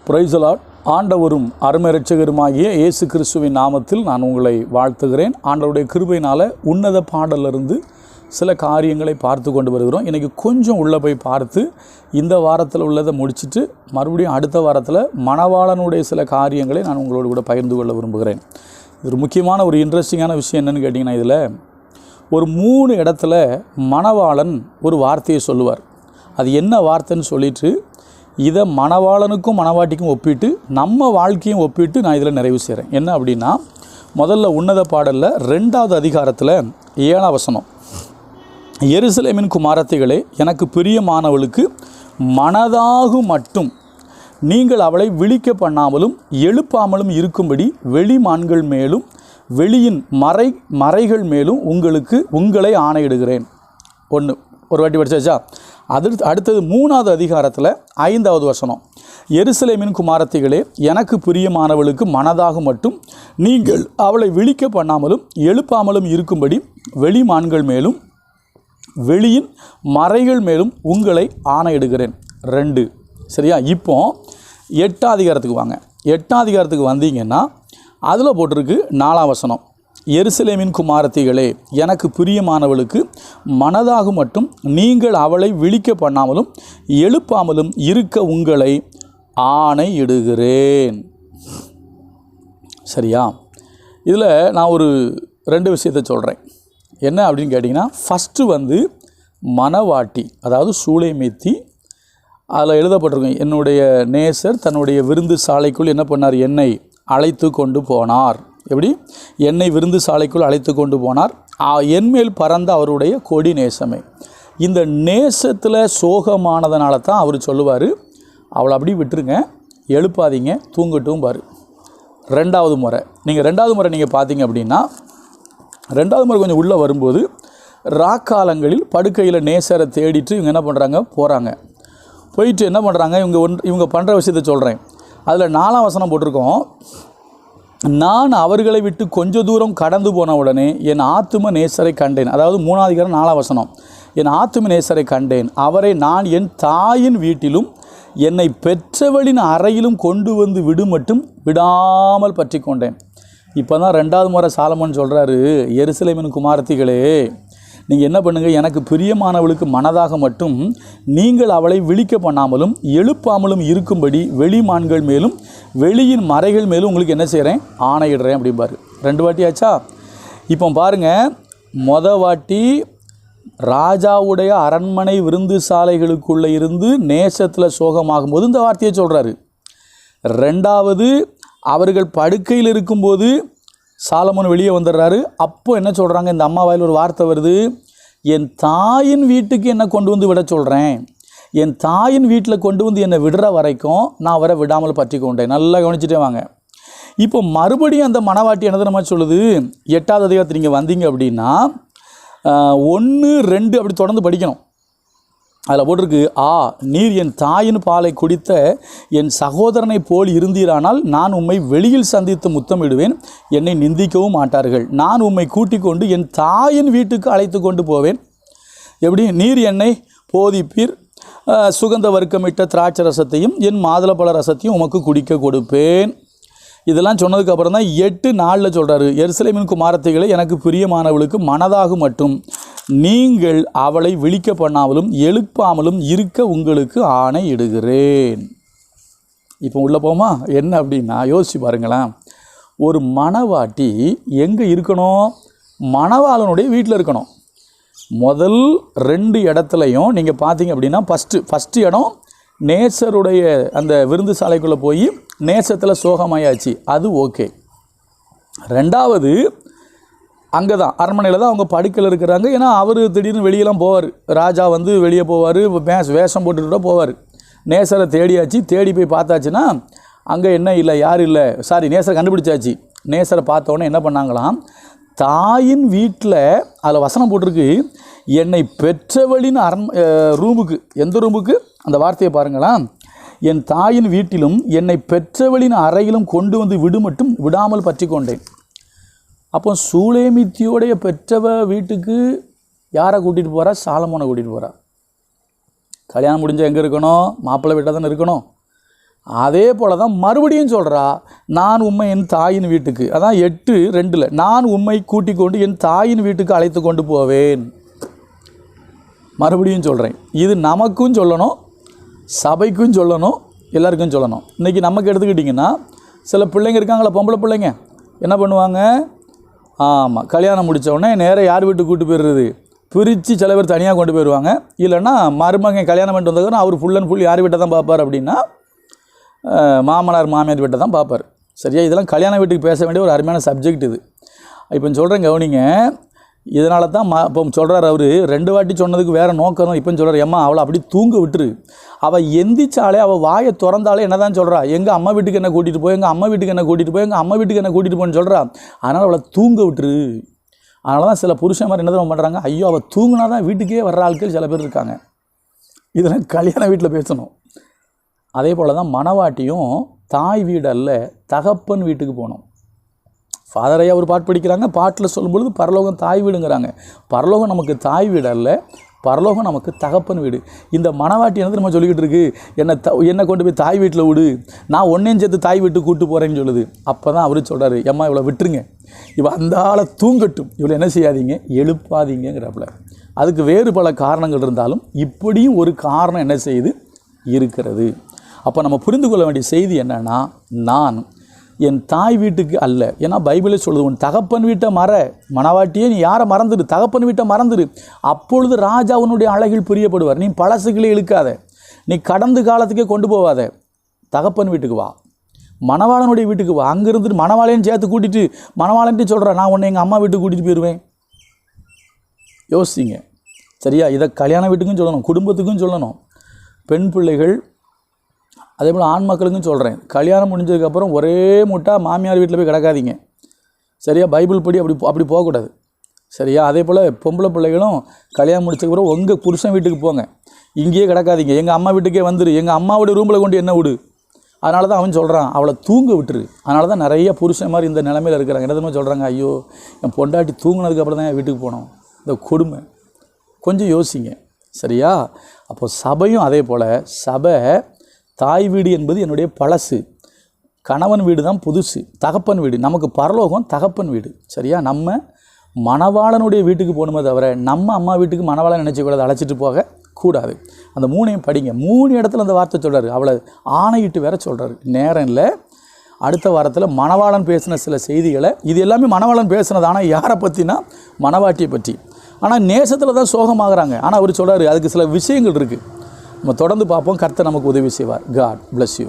Praise the Lord. ஆண்டவரும் அருமை இரட்சகருமாகிய இயேசு கிறிஸ்துவின் நாமத்தில் நான் உங்களை வாழ்த்துகிறேன். ஆண்டவருடைய கிருபையினால் உன்னத பாடலிருந்து சில காரியங்களை பார்த்து கொண்டு வருகிறோம். இன்றைக்கி கொஞ்சம் உள்ளே போய் பார்த்து இந்த வாரத்தில் உள்ளதை முடிச்சுட்டு மறுபடியும் அடுத்த வாரத்தில் மணவாளனுடைய சில காரியங்களை நான் உங்களோடு கூட பகிர்ந்து கொள்ள விரும்புகிறேன். இது ஒரு முக்கியமான ஒரு இன்ட்ரெஸ்டிங்கான விஷயம் என்னென்னு கேட்டிங்கன்னா, இதில் ஒரு 3 இடத்துல மணவாளன் ஒரு வார்த்தையை சொல்லுவார். அது என்ன வார்த்தைன்னு சொல்லிட்டு இதை மணவாளனுக்கும் மணவாட்டிக்கும் ஒப்பிட்டு நம்ம வாழ்க்கையும் ஒப்பிட்டு நான் இதில் நிறைவு செய்கிறேன். என்ன அப்படின்னா, முதல்ல உன்னத பாடலில் 2வது அதிகாரத்தில் 7ஆம் வசனம், எருசலேமின் குமாரத்திகளே, எனக்கு பிரியமானவளுக்கு மனதாக மட்டும் நீங்கள் அவளை விழிக்க பண்ணாமலும் எழுப்பாமலும் இருக்கும்படி வெளிமான்கள் மேலும் வெளியின் மறைகள் மேலும் உங்களை ஆணையிடுகிறேன். ஒரு வாட்டி படிச்சாச்சா? அடுத்தது 3வது அதிகாரத்தில் 5வது வசனம், எருசலேமின் குமாரத்திகளே, எனக்கு பிரியமானவளுக்கு மனதாக மட்டும் நீங்கள் அவளை விழிக்க பண்ணாமலும் எழுப்பாமலும் இருக்கும்படி வெளிமான்கள் மேலும் வெளியின் மறைகள் மேலும் உங்களை ஆணையிடுகிறேன். 2. சரியா? இப்போ 8ஆம் அதிகாரத்துக்கு வாங்க. 8ஆம் அதிகாரத்துக்கு வந்தீங்கன்னா அதில் போட்டிருக்கு 4ஆம் வசனம், எருசலேமின் குமாரத்திகளே, எனக்கு பிரியமானவளுக்கு மனதாக மட்டும் நீங்கள் அவளை விழிக்க பண்ணாமலும் எழுப்பாமலும் இருக்க உங்களை ஆணையிடுகிறேன். சரியா? இதில் நான் ஒரு 2 விஷயத்தை சொல்கிறேன். என்ன அப்படின்னு கேட்டிங்கன்னா, ஃபஸ்ட்டு மணவாட்டி, அதாவது சூளைமேத்தி. அதில் எழுதப்பட்டிருக்கும், என்னுடைய நேசர் தன்னுடைய விருந்து சாலைக்குள் என்ன பண்ணார்? என்னை அழைத்து கொண்டு போனார். எப்படி? என்னை விருந்து சாலைக்குள் அழைத்து கொண்டு போனார். என்மேல் பறந்த அவருடைய கொடி நேசமே. இந்த நேசத்தில் சோகமானதுனால தான் அவர் சொல்லுவார், அவளை அப்படி விட்டுருங்க, எழுப்பாதீங்க, தூங்கட்டும் பாரு. 2வது முறை நீங்கள் பார்த்தீங்க அப்படின்னா, 2வது முறை கொஞ்சம் உள்ளே வரும்போது ராக்காலங்களில் படுக்கையில் நேசரை தேடிட்டு இவங்க என்ன பண்ணுறாங்க? போயிட்டு என்ன பண்ணுறாங்க? இவங்க பண்ணுற விஷயத்தை சொல்கிறேன். அதில் 4ஆம் வசனம் போட்டிருக்கோம், நான் அவர்களை விட்டு கொஞ்ச தூரம் கடந்து போன உடனே என் ஆத்தும நேசரை கண்டேன். அதாவது 3ஆம் அதிகாரம் 4ஆம் வசனம், என் ஆத்தும நேசரை கண்டேன், அவரை நான் என் தாயின் வீட்டிலும் என்னை பெற்றவளின் அறையிலும் கொண்டு வந்து மட்டும் விடாமல் பற்றி கொண்டேன். இப்போ தான் 2வது முறை சாலமோன் சொல்கிறாரு, எருசலேமின் குமாரத்திகளே, நீங்கள் என்ன பண்ணுங்கள்? எனக்கு பிரியமானவளுக்கு மனதாக மட்டும் நீங்கள் அவளை விழிக்க பண்ணாமலும் எழுப்பாமலும் இருக்கும்படி வெளிமான்கள் மேலும் வெளியின் மறைகள் மேலும் உங்களுக்கு என்ன செய்கிறேன்? ஆணையிடுறேன் அப்படிம்பாரு. 2 வாட்டி ஆச்சா? இப்போ பாருங்கள், வாட்டி ராஜாவுடைய அரண்மனை விருந்து சாலைகளுக்குள்ளே இருந்து நேசத்தில் சோகமாகும்போது இந்த வார்த்தையை சொல்கிறாரு. 2வது அவர்கள் படுக்கையில் இருக்கும்போது சாலமோன் வெளியே வந்துடுறாரு. அப்போ என்ன சொல்கிறாங்க? இந்த அம்மா வாயில் ஒரு வார்த்தை வருது, என் தாயின் வீட்டுக்கு என்னை கொண்டு வந்து விட சொல்கிறேன், என் தாயின் வீட்டில் கொண்டு வந்து என்னை விடுற வரைக்கும் நான் வர விடாமல் பற்றி கொண்டேன். நல்லா கவனிச்சுட்டே வாங்க. இப்போ மறுபடியும் அந்த மணவாட்டி என்னது நம்ம சொல்லுது? 8வது அதிகாரத்தில் நீங்கள் வந்தீங்க அப்படின்னா 1, 2 அப்படி தொடர்ந்து படிக்கணும். அதில் போட்டிருக்கு, நீர் என் தாயின் பாலை குடித்த என் சகோதரனை போல் இருந்தீரானால் நான் உம்மை வெளியில் சந்தித்து முத்தமிடுவேன், என்னை நிந்திக்கவும் மாட்டார்கள். நான் உம்மை கூட்டிக் கொண்டு என் தாயின் வீட்டுக்கு அழைத்து கொண்டு போவேன். எப்படி? நீர் என்னை போதிப்பீர், சுகந்த வர்க்கமிட்ட திராட்சை ரசத்தையும் என் மாதுளப்பழ ரசத்தையும் உமக்கு குடிக்க கொடுப்பேன். இதெல்லாம் சொன்னதுக்கப்புறம் தான் 8:4 சொல்கிறாரு, எருசலேமின் குமாரத்திகளை, எனக்கு பிரியமானவளுக்கு மனதாக மட்டும் நீங்கள் அவளை விழிக்க பண்ணாமலும் எழுப்பாமலும் இருக்க உங்களுக்கு ஆணையிடுகிறேன். இப்போ உள்ளே போமா? என்ன அப்படின்னா யோசிச்சு பாருங்களேன். ஒரு மணவாட்டி எங்கே இருக்கணும்? மணவாளனுடைய வீட்டில் இருக்கணும். முதல் 2 இடத்துலையும் நீங்கள் பார்த்தீங்க அப்படின்னா, ஃபஸ்ட்டு இடம் நேசருடைய அந்த விருந்து சாலைக்குள்ளே போய் நேசத்தில் சோகமாயாச்சு, அது ஓகே. 2வது அங்கே தான் அரண்மனையில் தான் அவங்க படுக்கையில் இருக்கிறாங்க. ஏன்னா அவர் திடீர்னு வெளியெல்லாம் போவார், ராஜா வெளியே போவார், வேஷம் போட்டுட்டு கூட போவார். நேசரை தேடியாச்சு, தேடி போய் பார்த்தாச்சுன்னா அங்கே என்ன இல்லை, யாரும் இல்லை, நேசரை கண்டுபிடிச்சாச்சு. நேசரை பார்த்தோன்னே என்ன பண்ணாங்களாம்? தாயின் வீட்டில் அதில் வசனம் போட்டிருக்கு, என்னை பெற்றவளின் ரூமுக்கு, எந்த ரூமுக்கு? அந்த வார்த்தையை பாருங்களாம், என் தாயின் வீட்டிலும் என்னை பெற்றவளின் அறையிலும் கொண்டு வந்து மட்டும் விடாமல் பற்றி கொண்டேன். அப்போ சூலேமித்தியோடைய பெற்றவ வீட்டுக்கு யாரை கூட்டிகிட்டு போகிறா? சாலமோனை கூட்டிகிட்டு போகிறா. கல்யாணம் முடிஞ்சால் எங்கே இருக்கணும்? மாப்பிள்ளை வீட்டில் தானே இருக்கணும். அதே போல் தான் மறுபடியும் சொல்கிறா, நான் உம்மை என் தாயின் வீட்டுக்கு, அதான் 8:2, நான் உம்மை கூட்டிக் கொண்டு என் தாயின் வீட்டுக்கு அழைத்து கொண்டு போவேன். மறுபடியும் சொல்கிறேன், இது நமக்கும் சொல்லணும், சபைக்கும் சொல்லணும், எல்லாருக்கும் சொல்லணும். இன்றைக்கி நமக்கு எடுத்துக்கிட்டிங்கன்னா சில பிள்ளைங்க இருக்காங்களா, பொம்பளை பிள்ளைங்க என்ன பண்ணுவாங்க, ஆமாம் கல்யாணம் முடித்தவுடனே நேராக யார் வீட்டுக்கு கூப்பிட்டு போயிடுறது, பிரித்து சில பேர் தனியாக கொண்டு போயிடுவாங்க. இல்லைன்னா மருமகன் கல்யாணம் பண்ணிட்டு வந்ததுன்னா அவர் ஃபுல் அண்ட் ஃபுல் யார் வீட்டை தான் பார்ப்பார் அப்படின்னா மாமனார் மாமியார் வீட்டை தான் பார்ப்பார். சரியா? இதெல்லாம் கல்யாண வீட்டுக்கு பேச வேண்டிய ஒரு அருமையான சப்ஜெக்ட் இது. இப்போ சொல்கிறேன் கவனிங்க. இதனால தான் இப்போ சொல்கிறார் அவர் 2 வாட்டி சொன்னதுக்கு வேறு நோக்கம். இப்போ சொல்கிறார், ஏம்மா அவளை அப்படி தூங்க விட்டுரு, அவள் எந்திரிச்சாலே அவள் வாயை திறந்தாலே என்ன தான் சொல்கிறா, எங்கள் அம்மா வீட்டுக்கு என்ன கூட்டிகிட்டு போய், எங்கள் அம்மா வீட்டுக்கு என்ன கூட்டிகிட்டு போய், எங்கள் அம்மா வீட்டுக்கு என்ன கூட்டிகிட்டு போன்னு சொல்கிறா. அதனால் அவளை தூங்க விட்டுரு. அதனால தான் சில புருஷன் மாதிரி என்ன தான் பண்ணுறாங்க, ஐயோ அவள் தூங்கினா தான் வீட்டுக்கே வர்ற ஆட்கள் சில பேர் இருக்காங்க. இதெல்லாம் கல்யாண வீட்டில் பேசணும். அதே போல் தான் மணவாட்டியும் தாய் வீடு அல்ல தகப்பன் வீட்டுக்கு போகணும். ஃபாதரையா ஒரு பாட்டு படிக்கிறாங்க, பாட்டில் சொல்லும்பொழுது பரலோகம் தாய் வீடுங்கிறாங்க. பரலோகம் நமக்கு தாய் வீடு அல்ல, பரலோகம் நமக்கு தகப்பன் வீடு. இந்த மணவாட்டி என்னது நம்ம சொல்லிக்கிட்டு இருக்கு, என்னை கொண்டு போய் தாய் வீட்டில் விடு, நான் ஒன்றையும் சேர்த்து தாய் வீட்டுக்கு கூப்பிட்டு போகிறேன்னு சொல்லுது. அப்போ தான் அவர் சொல்கிறாரு, ஏம்மா இவளை விட்டுருங்க, இவள் அந்த ஆளை தூங்கட்டும், இவளை என்ன செய்யாதீங்க, எழுப்பாதீங்கிறப்பல. அதுக்கு வேறு பல காரணங்கள் இருந்தாலும் இப்படியும் ஒரு காரணம் என்ன செய்யுது இருக்கிறது. அப்போ நம்ம புரிந்து கொள்ள வேண்டிய செய்தி என்னென்னா, நான் என் தாய் வீட்டுக்கு அல்ல. ஏன்னா பைபிளே சொல்லுது, உன் தகப்பன் வீட்டை மணவாட்டியே நீ யாரை மறந்துடு, தகப்பன் வீட்டை மறந்துடு, அப்பொழுது ராஜா உன்னுடைய அழகில் பிரியப்படுவார். நீ பழசுகளை இழுக்காத, நீ கடந்த காலத்துக்கே கொண்டு போவாத, தகப்பன் வீட்டுக்கு வா, மணவாளனுடைய வீட்டுக்கு வா. அங்கேருந்து மணவாளையும் சேர்த்து கூட்டிகிட்டு மணவாளன்ட்டு சொல்கிறேன், நான் உன்னை எங்கள் அம்மா வீட்டுக்கு கூட்டிகிட்டு போயிடுவேன். யோசிங்க. சரியா? இதை கல்யாண வீட்டுக்கும் சொல்லணும், குடும்பத்துக்கும் சொல்லணும். பெண் பிள்ளைகள் அதே போல் ஆண் மக்களுக்கும் சொல்கிறேன், கல்யாணம் முடிஞ்சதுக்கப்புறம் ஒரே முட்டா மாமியார் வீட்டில் போய் கிடக்காதீங்க. சரியா? பைபிள் படி அப்படி போகக்கூடாது. சரியா? அதே போல் பொம்பளை பிள்ளைகளும் கல்யாணம் முடிச்சதுக்கப்புறம் உங்கள் புருஷன் வீட்டுக்கு போங்க, இங்கேயே கிடக்காதீங்க, எங்கள் அம்மா வீட்டுக்கே வந்துடு, எங்கள் அம்மாவோட ரூமில் கொண்டு என்ன விடு. அதனால தான் அவன் சொல்கிறான், அவளை தூங்க விட்டுரு. அதனால தான் நிறைய புருஷன் மாதிரி இந்த நிலைமையில் இருக்கிறாங்க. என்னதுமே சொல்கிறாங்க, ஐயோ என் பொண்டாட்டி தூங்கினதுக்கப்புறம் தான் என் வீட்டுக்கு போனோம், இந்த கொடுமை. கொஞ்சம் யோசிங்க. சரியா? அப்போது சபையும் அதே போல், சபை தாய் வீடு என்பது என்னுடைய பழசு, கணவன் வீடு தான் புதுசு, தகப்பன் வீடு. நமக்கு பரலோகம் தகப்பன் வீடு. சரியா? நம்ம மணவாளனுடைய வீட்டுக்கு போகணுமே தவிர நம்ம அம்மா வீட்டுக்கு மணவாளன் நினச்சிக்கூடாது, அழைச்சிட்டு போக கூடாது. அந்த 3ஐயும் படிங்க. 3 இடத்துல அந்த வார்த்தை சொல்கிறாரு, அவளை ஆணையிட்டு வேற சொல்கிறாரு. நேரம் இல்லை, அடுத்த வாரத்தில் மணவாளன் பேசின சில செய்திகளை, இது எல்லாமே மணவாளன் பேசுனது. ஆனால் யாரை பற்றினா மணவாட்டியை பற்றி. ஆனால் நேசத்தில் தான் சோகமாகறாங்க. ஆனால் அவர் சொல்கிறாரு, அதுக்கு சில விஷயங்கள் இருக்குது. நம்ம தொடர்ந்து பார்ப்போம். கர்த்தர் நமக்கு உதவி செய்வார். God bless you.